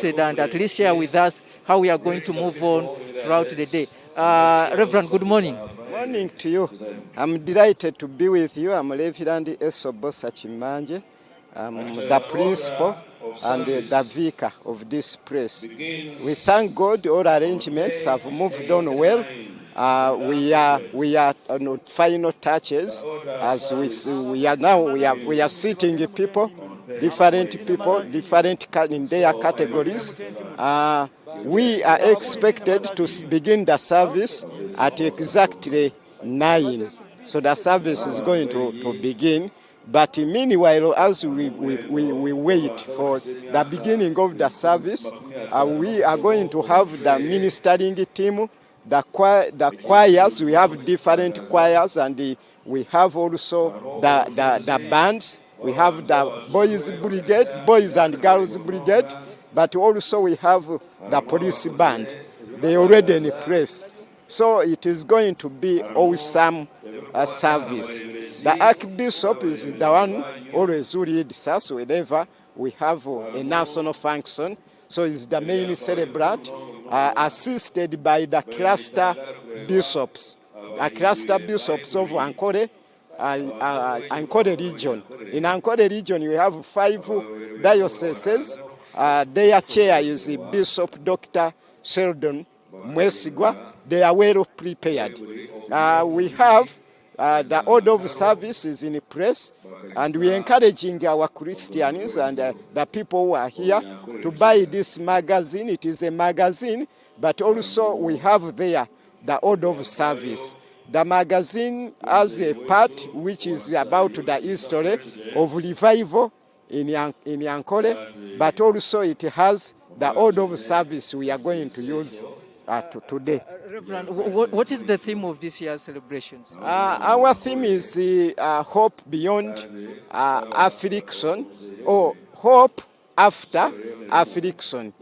and at least share with us how we are going to move on throughout the day. Reverend, good morning. Morning to you. I'm delighted to be with you. I'm Reverend Esobo Sachimanje. I'm the principal and the vicar of this place. We thank God all arrangements have moved on well. We are on final touches as we are seating people, different in their categories. We are expected to begin the service at exactly 9. So the service is going to begin. But meanwhile, as we wait for the beginning of the service, we are going to have the ministering team, the choirs. We have different choirs, and we have also the bands. We have the boys and girls brigade, but also we have the police band. They already in place. So it is going to be awesome service. The Archbishop is the one always who leads us whenever we have a national function. So he's the main celebrant, assisted by the cluster bishops. Cluster bishops of Ankole region. In Ankole region, we have 5 dioceses. Their chair is Bishop Dr. Sheldon Mwesigwa. They are well prepared. We have the order of service is in place, and we are encouraging our Christians and the people who are here to buy this magazine. It is a magazine, but also we have there the order of service. The magazine has a part which is about the history of revival in Ankole, but also it has the order of service we are going to use today. Reverend, what is the theme of this year's celebrations? Our theme is hope beyond affliction, or hope after affliction.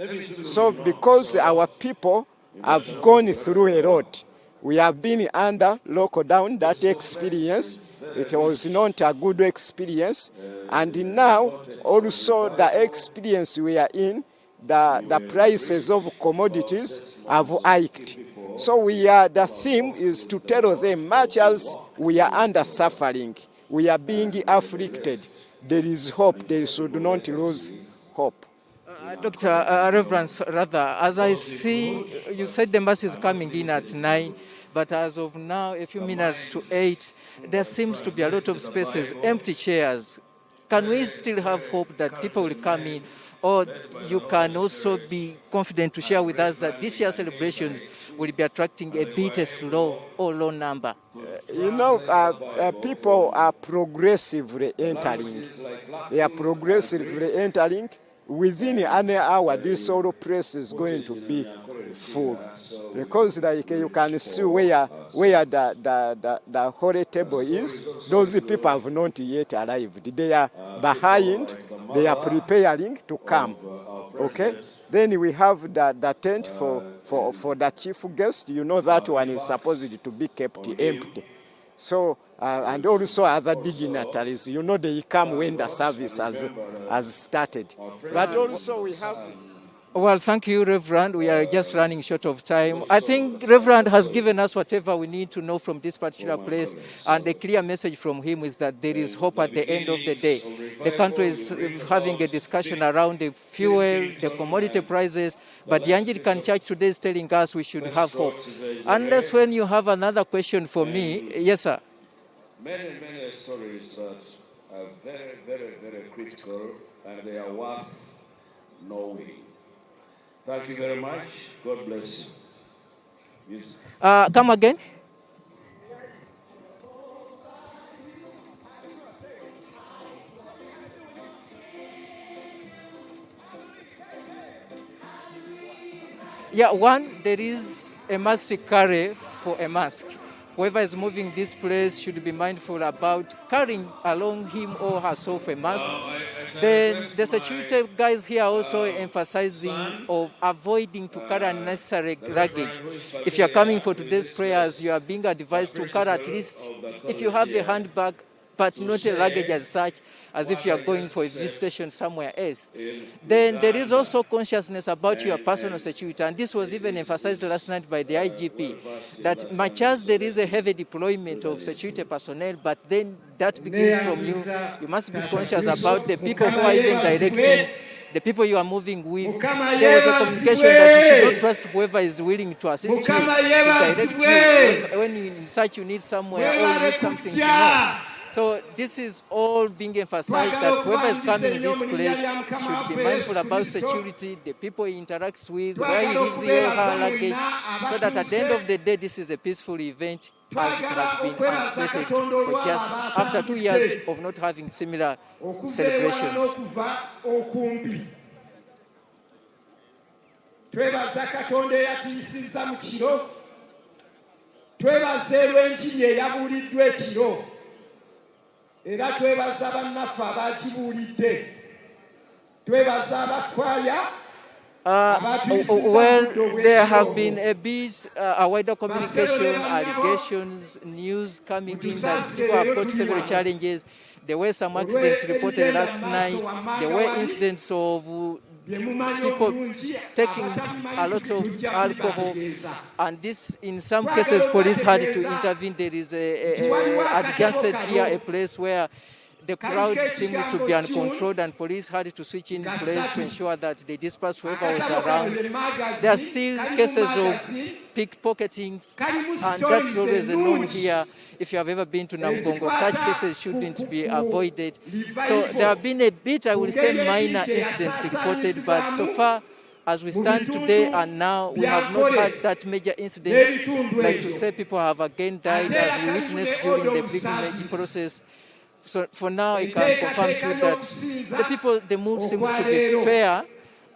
So because our people have gone through a lot, we have been under lockdown, that experience. It was not a good experience. And now also the experience we are in, the prices of commodities have hiked. So the theme is to tell them, much as we are under suffering, we are being afflicted, there is hope. They should not lose hope. Dr. Reverend, rather, as I see, you said the mass is coming in at 9, but as of now, a few minutes to 8, there seems to be a lot of spaces, empty chairs. Can we still have hope that people will come in? Or you can also be confident to share with us that this year's celebrations will be attracting a bit slow or low number? People are progressively entering. They are progressively entering. Within an hour, this whole place is going to be full. Because like you can see where the holy table is, those people have not yet arrived. They are behind, they are preparing to come. Okay? Then we have the tent for the chief guest. You know that one is supposed to be kept empty. So, and also other dignitaries, they come when the service has started. But also we have... Well, thank you, Reverend. We are just running short of time. I think Reverend has given us whatever we need to know from this particular place, and the clear message from him is that there is hope at the end of the day. The country is having a discussion around the fuel, the commodity prices, but the Anglican Church today is telling us we should have hope. Unless when you have another question for me, yes, sir. Many stories that are very, very, very critical, and they are worth knowing. Thank you very much. God bless you. Come again. Yeah, there is a must carry for a mask. Whoever is moving this place should be mindful about carrying along him or herself a mask. Then the security guys here also emphasizing of avoiding to carry unnecessary luggage. If you are coming for today's prayers, you are being advised to carry at least, if you have a handbag, but not a luggage as such, as if you are going for a visitation somewhere else. Then there is also consciousness about your personal security, and this was even emphasized last night by the IGP, that much as there is a heavy deployment of security personnel, but then that begins from you. You must be conscious about the people who are even directing, the people you are moving with. There was a communication that you should not trust whoever is willing to assist you, to direct you when in such you need somewhere or you need something to know. So this is all being emphasized, that whoever is coming in this place should be mindful about security, the people he interacts with, where he leaves your luggage, so that at the end of the day, this is a peaceful event, as it has been anticipated for just after 2 years of not having similar celebrations. Twebaza Katonda eyatuyisizza mu kiro, twebaza Olw'enjiri eyabuuliddwa ekiro, era twebaza bannaffe abaakibuulidde, twebaza abakwaya. Well, there have been a bit a wider communication, allegations, news coming in that people have got several challenges. There were some accidents reported last night. There were incidents of people taking a lot of alcohol, and this, in some cases, police had to intervene. There is adjacent here a place where the crowd seemed to be uncontrolled, and police had to switch in place to ensure that they dispersed whoever was around. There are still cases of pickpocketing, and that's always a known here. If you have ever been to Namgongo, such cases shouldn't be avoided. So there have been a bit, I will say, minor incidents reported, but so far, as we stand today and now, we have not had that major incident, like to say people have again died, as we witnessed during the pilgrimage process. So for now, I can confirm to you that the people, the mood seems to be fair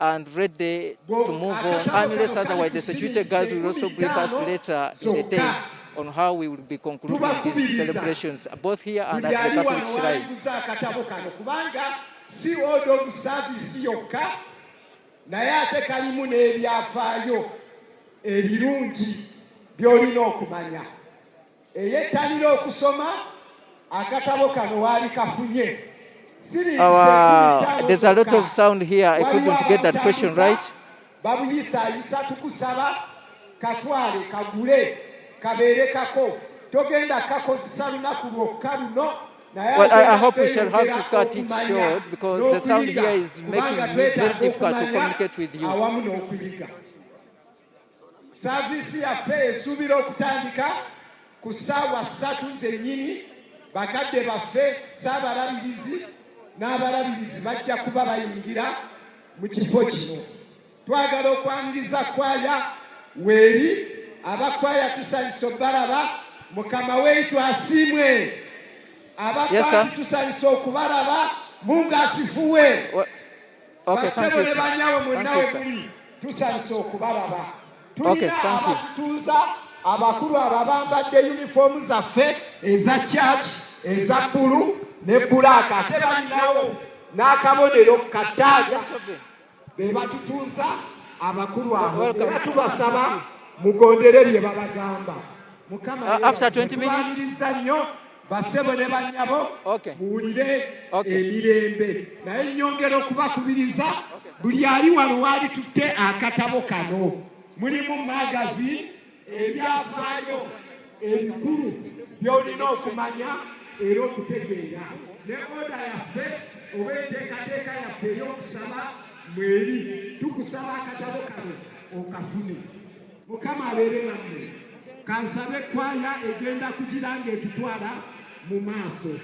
and ready to move on, unless otherwise the security guards will also brief us later in the day on how we will be concluding these celebrations, both here and at the Catholic Shrine. Si order of service yokka, naye ate kalimu n'ebyafaayo ebirungi by'olina okumanya. Eyettanira okusoma akatabo kano waali kafunye. There's a lot of sound here. I couldn't get that question right. Babuyisaayisa tukusaba katwale kagule kabeere kako togenda kakozesa lunaku lwokka luno. Well, I hope we shall have to cut it short because the sound here is making it very difficult to communicate with you. Service yaffe esuubira okutandika ku ssaawa 3 zennyini. Bakadde baffe saabalabirizi n'abalabirizi bajja kuba bayingira mu kifo kino. Twagala okwaniriza kwaya weeri, abakwaya tusanyusa obbalaba, Mukama waitu asiimwe. Abakwaya tusanyusa okubalaba, Mungu asifuwe. Basebo ne banyawe mwennawe muli tusanyusa okubalaba. Tulina abatutuuza abakulu ababambadde yunifoomu zaffe eza church eza bbulu ne bbulaaka, ate balinawo n'akabonero kataaga be batutuuza abakulu abo. Era tubasaba mugondere bye babagamba. Mukama tubaliriza nnyo basebo ne bannyabo muwulire emirembe. Naye nnyongera okubakubiriza buli ali wano waali tutte akatabo kano. Mulimu magazine ebyafaayo ebikulu by'olina okumanya era okutegeera. Ne oda yaffe oba enteekateeka yaffe ey'okusaba mweri tukusaba akatabo kano okafune. Mukama abeere nammwe. Kansabe ekwaya egenda kugira ng'etutwala mu maaso.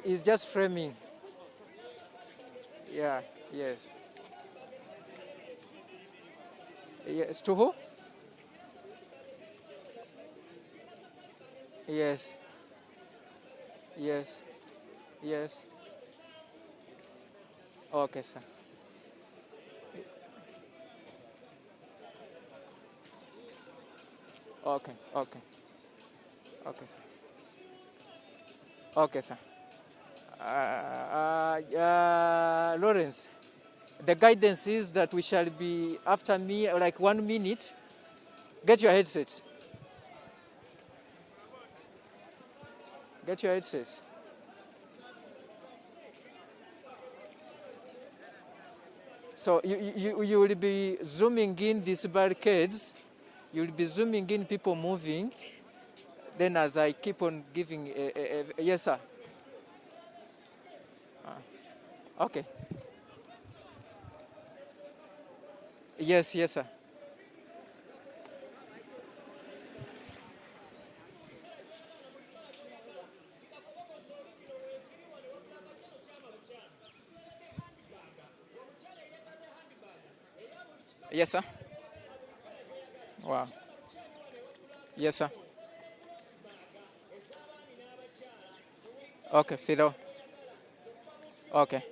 It's just framing. Yeah, yes. Yes, to who? Yes, yes, yes. Okay, sir. Okay, okay, okay, sir. Okay, sir. Lawrence, the guidance is that we shall be after me like 1 minute. Get your headsets. Get your headsets. So you will be zooming in these barricades. You will be zooming in people moving. Then as I keep on giving, yes, sir. Okay. Yes, yes, sir. Yes, sir. Wow. Yes, sir. Okay, Philo. Okay.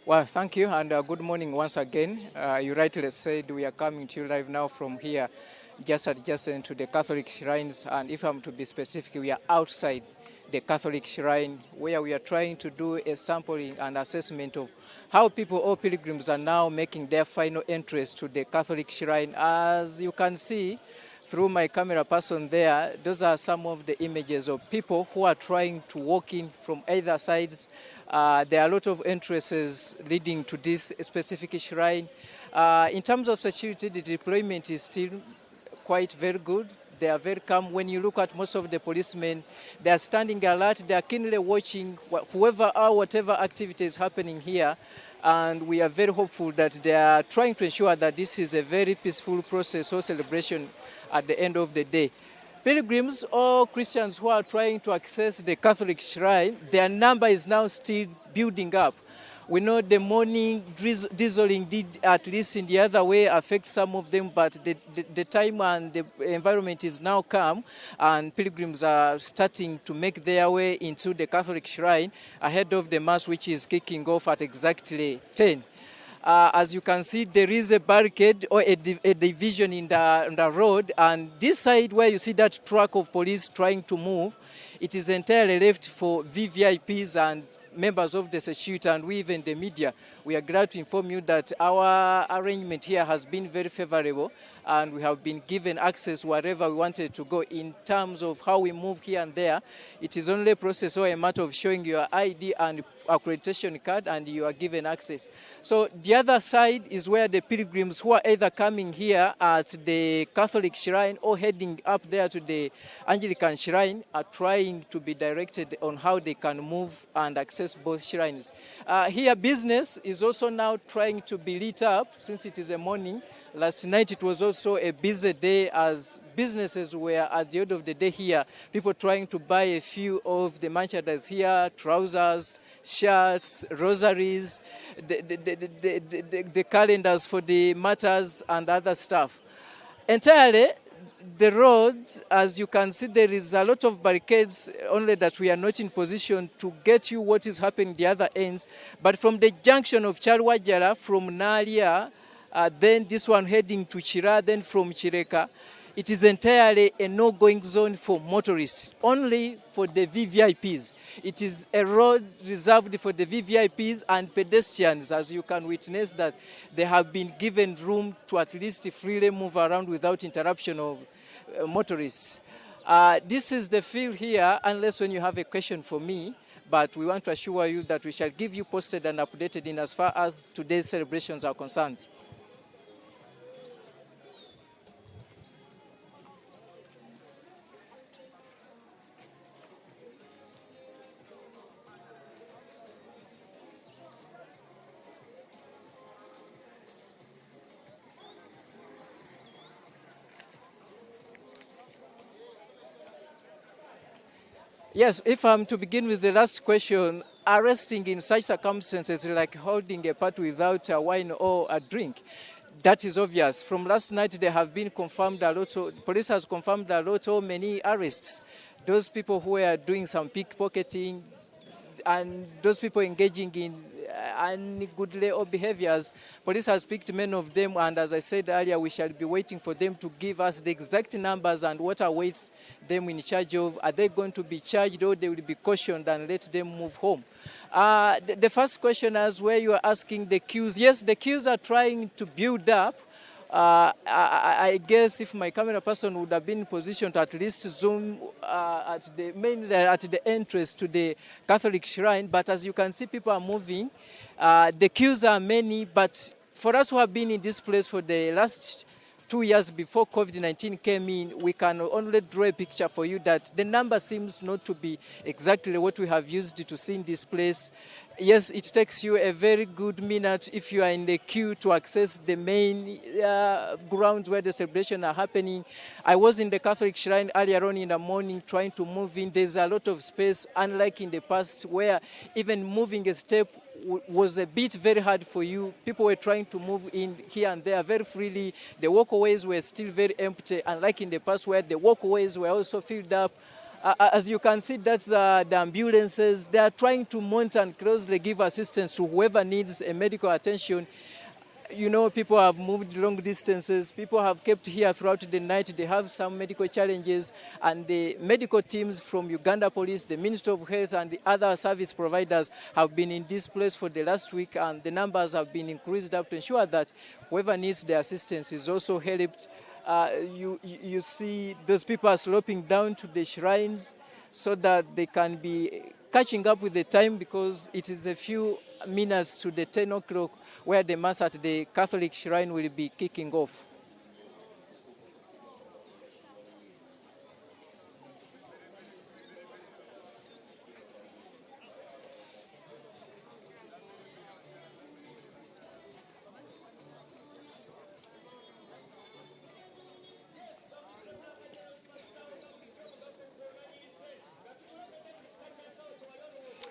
Well, thank you, and good morning once again. You rightly said we are coming to you live now from here, just adjacent to the Catholic shrines, and if I'm to be specific, we are outside the Catholic shrine, where we are trying to do a sampling and assessment of how people or pilgrims are now making their final entrance to the Catholic shrine. As you can see, through my camera person there, those are some of the images of people who are trying to walk in from either sides. There are a lot of entrances leading to this specific shrine. In terms of security, the deployment is still quite very good. They are very calm. When you look at most of the policemen, they are standing alert. They are keenly watching whoever or whatever activity is happening here. And we are very hopeful that they are trying to ensure that this is a very peaceful process or celebration at the end of the day. Pilgrims or Christians who are trying to access the Catholic shrine, their number is now still building up. We know the morning drizzling did, at least in the other way, affect some of them, but the time and the environment is now calm, and pilgrims are starting to make their way into the Catholic shrine ahead of the Mass, which is kicking off at exactly 10. As you can see, there is a barricade or a division in the road, and this side where you see that truck of police trying to move, it is entirely left for VVIPs and members of the security, and we even the media. We are glad to inform you that our arrangement here has been very favorable, and we have been given access wherever we wanted to go. In terms of how we move here and there, it is only a process or a matter of showing your ID and accreditation card, and you are given access. So the other side is where the pilgrims who are either coming here at the Catholic shrine or heading up there to the Anglican shrine are trying to be directed on how they can move and access both shrines. Here business is also now trying to be lit up since it is a morning. Last night it was also a busy day as businesses were at the end of the day here. People trying to buy a few of the merchandise here, trousers, shirts, rosaries, the calendars for the martyrs and other stuff. Entirely, the road, as you can see, there is a lot of barricades, only that we are not in position to get you what is happening the other ends. But from the junction of Charwajara, from Nalia, then this one heading to Chira, then from Chireka, it is entirely a no-going zone for motorists, only for the VVIPs. It is a road reserved for the VVIPs and pedestrians, as you can witness that they have been given room to at least freely move around without interruption of motorists. This is the feel here, unless when you have a question for me, but we want to assure you that we shall give you posted and updated in as far as today's celebrations are concerned. Yes, if I'm to begin with the last question, arresting in such circumstances like holding a party without a wine or a drink, that is obvious. From last night, there have been confirmed a lot of, police has confirmed a lot of many arrests. Those people who are doing some pickpocketing and those people engaging in ungoodly or behaviors, police has picked many of them, and as I said earlier, we shall be waiting for them to give us the exact numbers and what awaits them in charge of. Are they going to be charged, or they will be cautioned and let them move home? The first question is where you are asking the queues. Yes, the queues are trying to build up. I guess if my camera person would have been in position to at least zoom at the entrance to the Catholic shrine, but as you can see, people are moving. The queues are many, but for us who have been in this place for the last 2 years before COVID-19 came in, we can only draw a picture for you that the number seems not to be exactly what we have used to see in this place. Yes, it takes you a very good minute if you are in the queue to access the main grounds where the celebrations are happening. I was in the Catholic shrine earlier on in the morning trying to move in. There's a lot of space, unlike in the past where even moving a step was a bit very hard for you. People were trying to move in here and there very freely. The walkways were still very empty, unlike in the past where the walkways were also filled up. As you can see, that's the ambulances. They are trying to monitor and closely give assistance to whoever needs a medical attention. You know, people have moved long distances. People have kept here throughout the night. They have some medical challenges. And the medical teams from Uganda Police, the Ministry of Health, and the other service providers have been in this place for the last week. And the numbers have been increased up to ensure that whoever needs the assistance is also helped. You see those people are sloping down to the shrines so that they can be catching up with the time, because it is a few minutes to the 10 o'clock where the Mass at the Catholic shrine will be kicking off.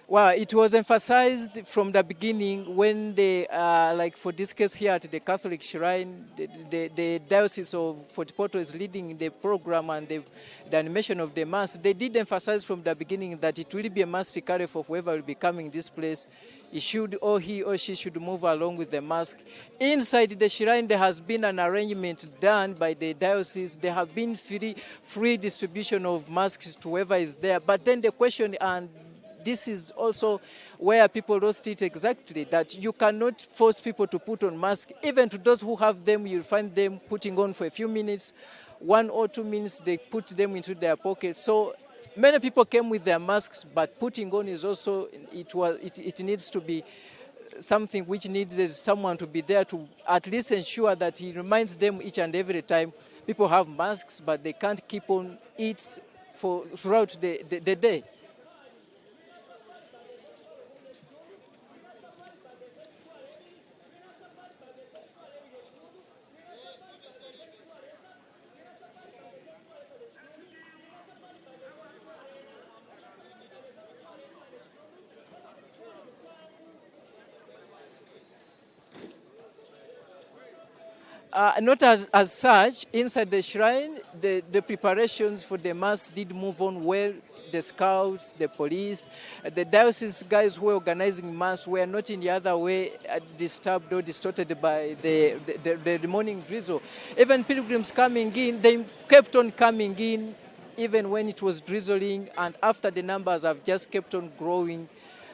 Well, it was emphasized from the beginning when they, like for this case here at the Catholic shrine, the Diocese of Fort Portal is leading the program and the animation of the Mass. They did emphasize from the beginning that it will be a must carry for whoever will be coming this place. He or she should move along with the mask. Inside the shrine, there has been an arrangement done by the diocese. There have been free distribution of masks to whoever is there. But then the question, and this is also where people lost it exactly, that you cannot force people to put on masks. Even to those who have them, you'll find them putting on for a few minutes, 1 or 2 minutes, they put them into their pockets. So many people came with their masks, but putting on is also, it needs to be something which needs someone to be there to at least ensure that he reminds them each and every time. People have masks, but they can't keep on it throughout the day. Not as such. Inside the shrine, the preparations for the Mass did move on well. the scouts, the police, the diocese guys who were organizing mass were not in the other way disturbed or distorted by the morning drizzle. Even pilgrims coming in, they kept on coming in even when it was drizzling, and after the numbers have just kept on growing.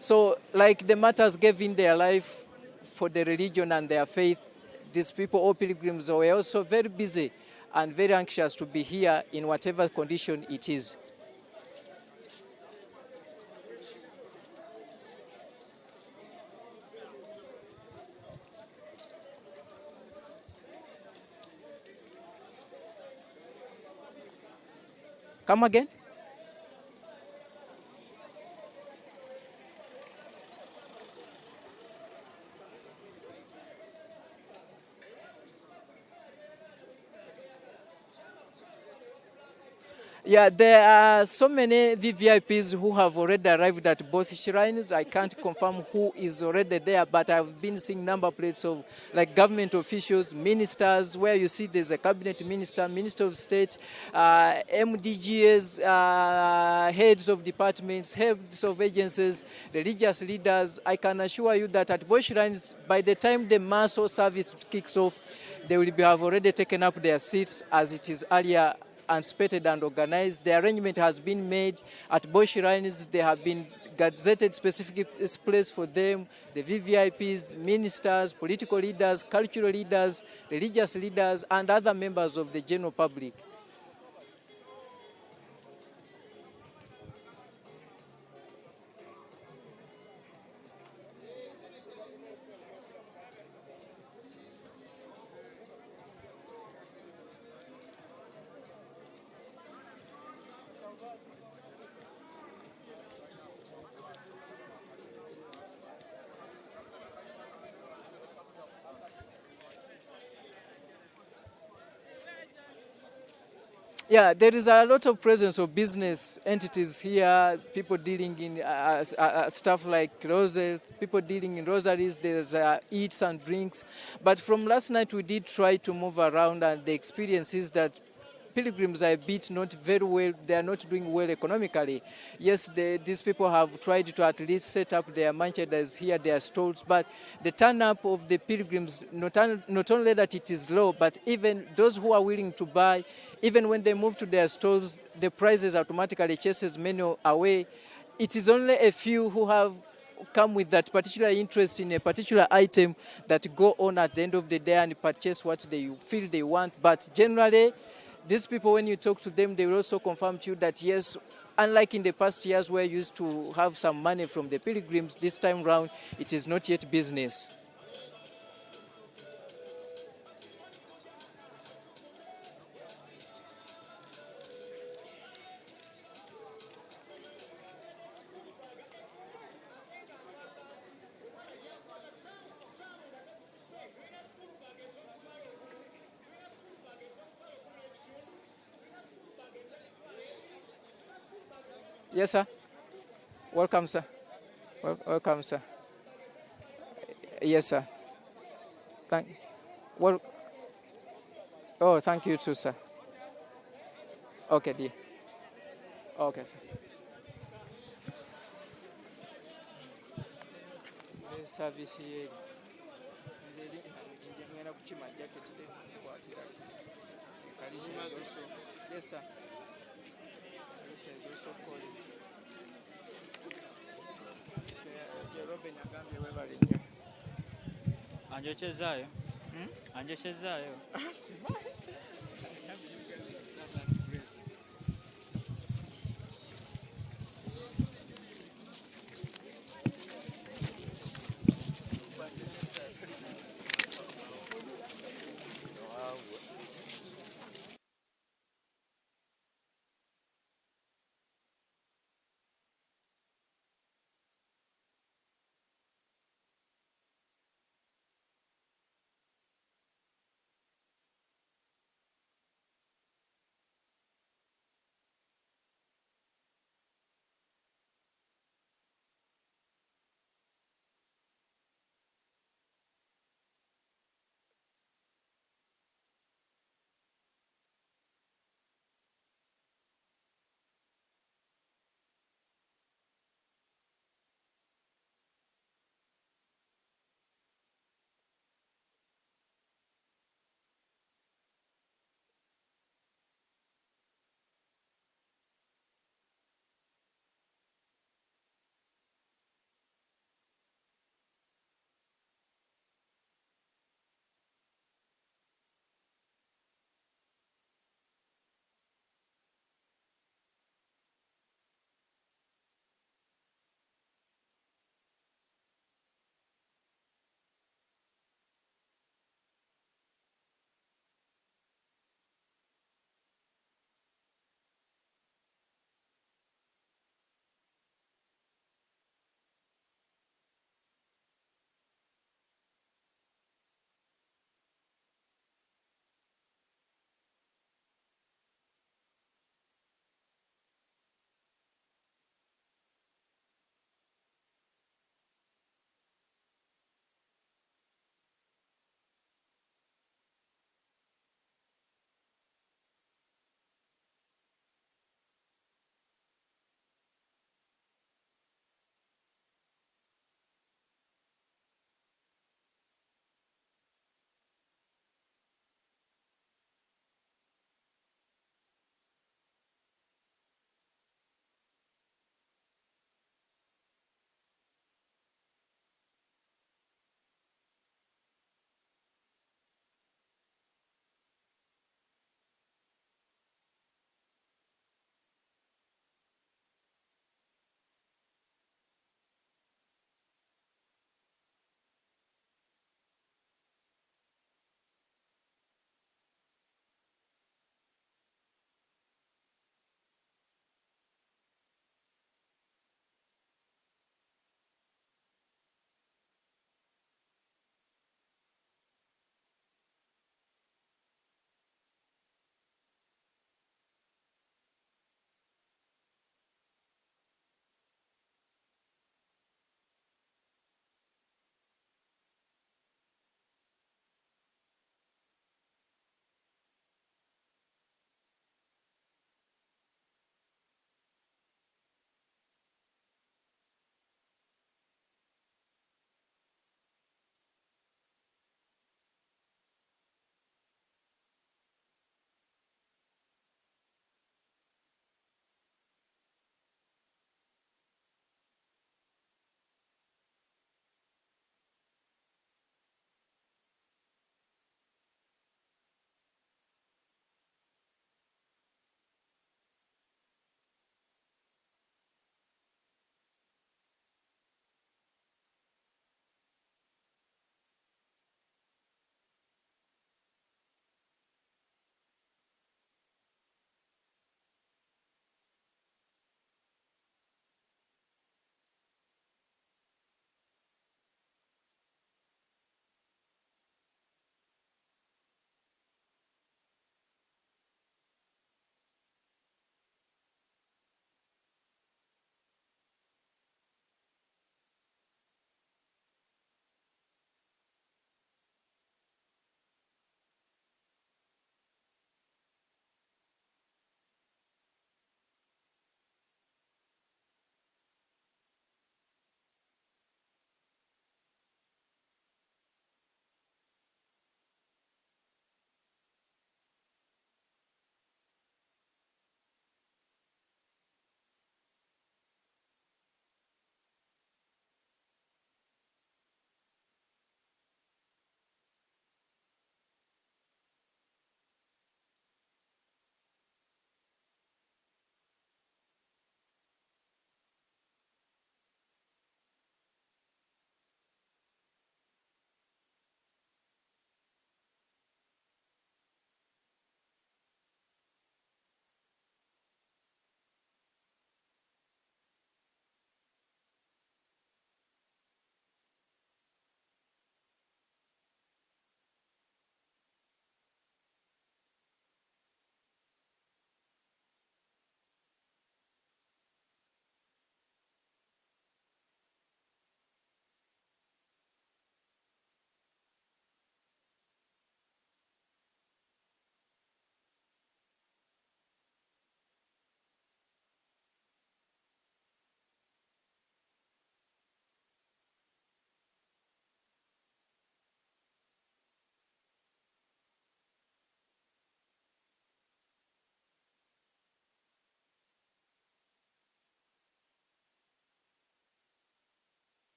So like the martyrs gave in their life for the religion and their faith, these people, all pilgrims, were also very busy and very anxious to be here in whatever condition it is. Come again? Yeah, there are so many VVIPs who have already arrived at both shrines. I can't confirm who is already there, but I've been seeing number plates of like government officials, ministers, where you see there's a cabinet minister, minister of state, MDGs, heads of departments, heads of agencies, religious leaders. I can assure you that at both shrines, by the time the mass or service kicks off, they will have already taken up their seats as it is earlier anticipated and organized. The arrangement has been made at both shrines. They have been gazetted specific place for them, the VVIPs, ministers, political leaders, cultural leaders, religious leaders, and other members of the general public. Yeah, there is a lot of presence of business entities here, people dealing in stuff like roses, people dealing in rosaries, there's eats and drinks. But from last night, we did try to move around, and the experience is that pilgrims are a bit not very well, they are not doing well economically. Yes, these people have tried to at least set up their manchadas here, their stalls, but the turn-up of the pilgrims, not only that it is low, but even those who are willing to buy, even when they move to their stalls, the prices automatically chases many away. It is only a few who have come with that particular interest in a particular item that go on at the end of the day and purchase what they feel they want. But generally, these people, when you talk to them, they will also confirm to you that yes, unlike in the past years where you used to have some money from the pilgrims, this time round, it is not yet business. Yes, sir. Welcome, sir. Welcome, sir. Yes, sir. Well, oh, thank you too, sir. Okay, dear. Okay, sir. The service here. Yes, sir. Is also calling. Anjochezaayo. Anjochezaayo.